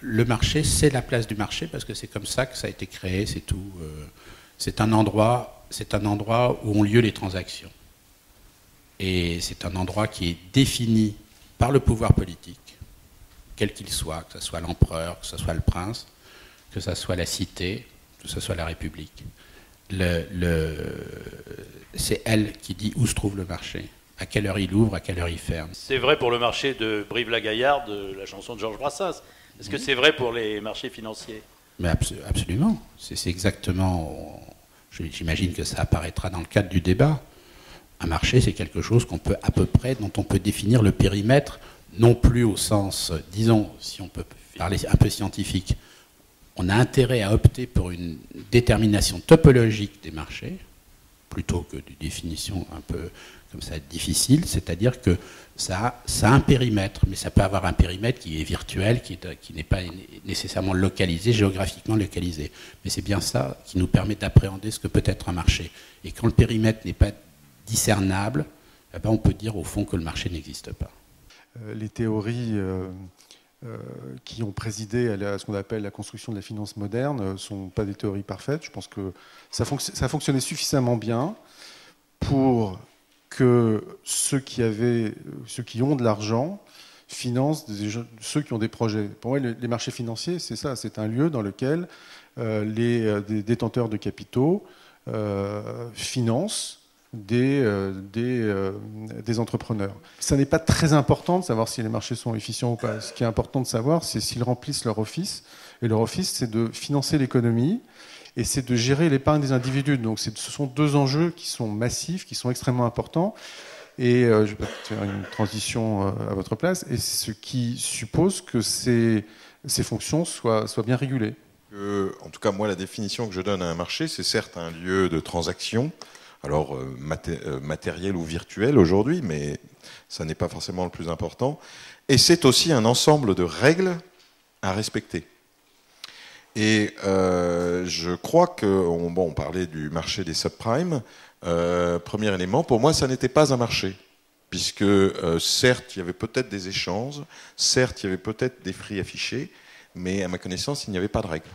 le marché, c'est la place du marché, parce que c'est comme ça que ça a été créé, c'est tout. C'est un endroit où ont lieu les transactions. Et c'est un endroit qui est défini par le pouvoir politique, quel qu'il soit, que ce soit l'empereur, que ce soit le prince, que ce soit la cité, que ce soit la République. C'est elle qui dit où se trouve le marché, à quelle heure il ouvre, à quelle heure il ferme. C'est vrai pour le marché de Brive-la-Gaillarde, la chanson de Georges Brassens. Est-ce que c'est vrai pour les marchés financiers? Mais absolument. C'est exactement... J'imagine que ça apparaîtra dans le cadre du débat. Un marché, c'est quelque chose qu'on peut à peu près, dont on peut définir le périmètre, non plus au sens, disons, si on peut parler un peu scientifique, on a intérêt à opter pour une détermination topologique des marchés, plutôt que d'une définition un peu comme ça difficile, c'est-à-dire que ça a un périmètre, mais ça peut avoir un périmètre qui est virtuel, qui n'est pas nécessairement localisé, géographiquement localisé. Mais c'est bien ça qui nous permet d'appréhender ce que peut être un marché. Et quand le périmètre n'est pas discernable, eh ben on peut dire au fond que le marché n'existe pas. Les théories qui ont présidé à ce qu'on appelle la construction de la finance moderne ne sont pas des théories parfaites. Je pense que ça fonctionnait suffisamment bien pour que ceux qui ont de l'argent financent ceux qui ont des projets. Pour moi, les marchés financiers, c'est ça, c'est un lieu dans lequel les détenteurs de capitaux financent des entrepreneurs. Ça n'est pas très important de savoir si les marchés sont efficients ou pas. Ce qui est important de savoir, c'est s'ils remplissent leur office. Et leur office, c'est de financer l'économie et c'est de gérer l'épargne des individus. Donc ce sont deux enjeux qui sont massifs, qui sont extrêmement importants. Et je vais faire une transition à votre place. Et ce qui suppose que ces fonctions soient bien régulées. En tout cas, moi, la définition que je donne à un marché, c'est certes un lieu de transaction, alors matériel ou virtuel aujourd'hui, mais ça n'est pas forcément le plus important. Et c'est aussi un ensemble de règles à respecter. Et je crois on parlait du marché des subprimes. Premier élément, pour moi, ça n'était pas un marché. Puisque certes, il y avait peut-être des échanges, certes, il y avait peut-être des prix affichés, mais à ma connaissance, il n'y avait pas de règles.